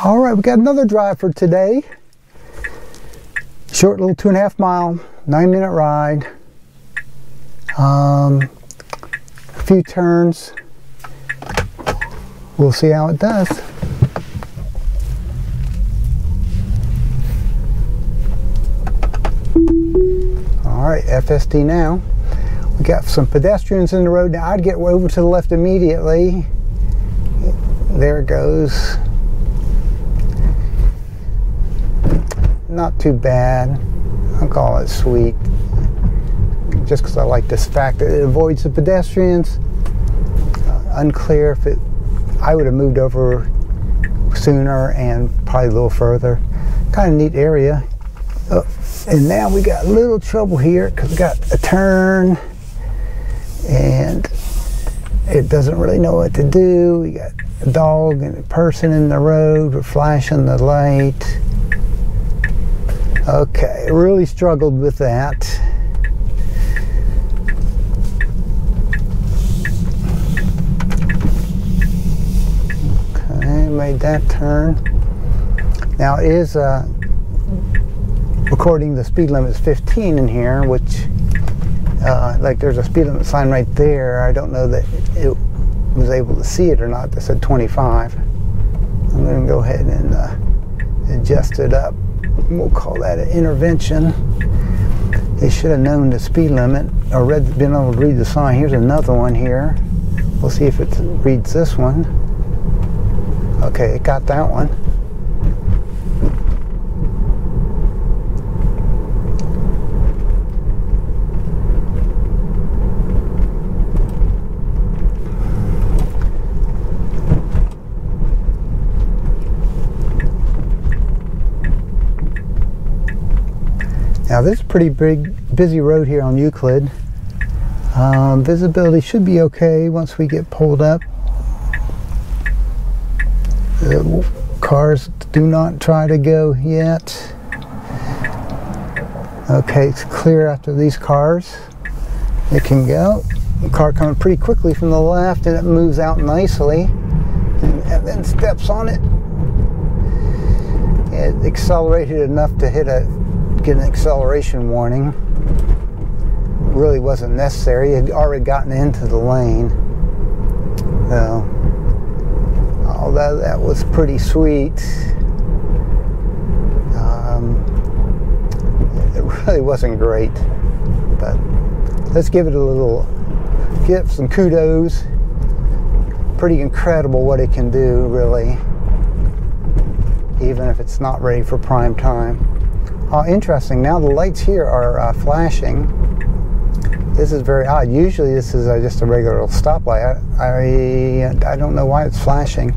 All right, we got another drive for today. Short little 2.5 mile, 9-minute ride. A few turns. We'll see how it does. All right, FSD now. We got some pedestrians in the road. Now I'd get over to the left immediately. There it goes. Not too bad. I'll call it sweet. Just because I like this fact that it avoids the pedestrians. Unclear if it. I would have moved over sooner and probably a little further. Kind of neat area. Oh, and now we got a little trouble here because we got a turn and it doesn't really know what to do. We got a dog and a person in the road. We're flashing the light. Okay, really struggled with that. Okay, made that turn. Now it is recording the speed limit is 15 in here, which like there's a speed limit sign right there. I don't know that it was able to see it or not. That said 25. I'm going to go ahead and adjust it up. We'll call that an intervention. They should have known the speed limit or been able to read the sign. Here's another one here. We'll see if it reads this one. Okay, it got that one. Now this is a pretty busy road here on Euclid. Visibility should be okay once we get pulled up. The cars do not try to go yet. Okay, it's clear after these cars. It can go. The car coming pretty quickly from the left and it moves out nicely and then steps on it. It accelerated enough to get an acceleration warning. Really wasn't necessary. It had already gotten into the lane. So, although that was pretty sweet, it really wasn't great. But let's give it some kudos. Pretty incredible what it can do, really, even if it's not ready for prime time. Oh, interesting. Now the lights here are flashing. This is very odd. Usually this is just a regular stoplight. I don't know why it's flashing.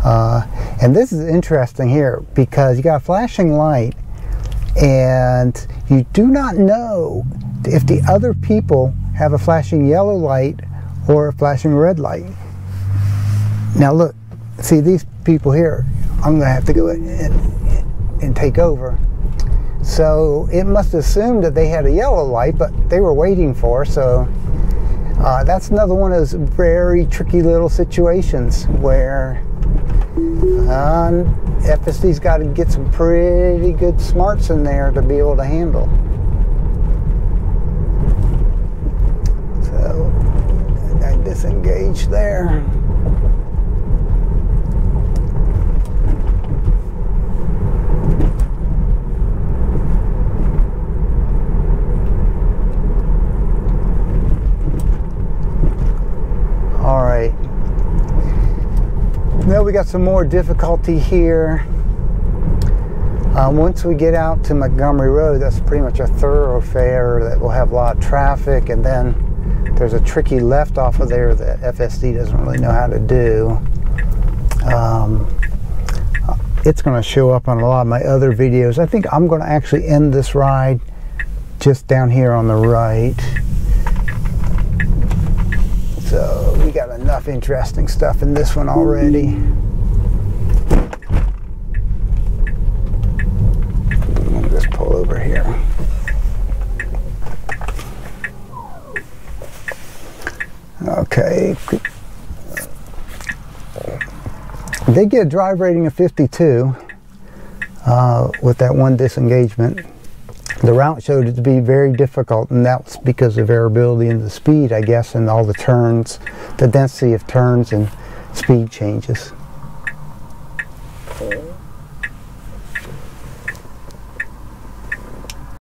And this is interesting here because you got a flashing light and you do not know if the other people have a flashing yellow light or a flashing red light. Now look, see these people here, I'm going to have to go and take over. So it must assume that they had a yellow light, but they were waiting for, so that's another one of those very tricky little situations where FSD's got to get some pretty good smarts in there to be able to handle. So I disengaged there. Now we got some more difficulty here. Once we get out to Montgomery Road, that's pretty much a thoroughfare that will have a lot of traffic, and then there's a tricky left off of there that FSD doesn't really know how to do. It's going to show up on a lot of my other videos. I think I'm going to actually end this ride just down here on the right. So we got enough interesting stuff in this one already. I'll just pull over here. Okay. They get a drive rating of 52 with that one disengagement. The route showed it to be very difficult, and that's because of variability in the speed, I guess, and all the turns, the density of turns and speed changes.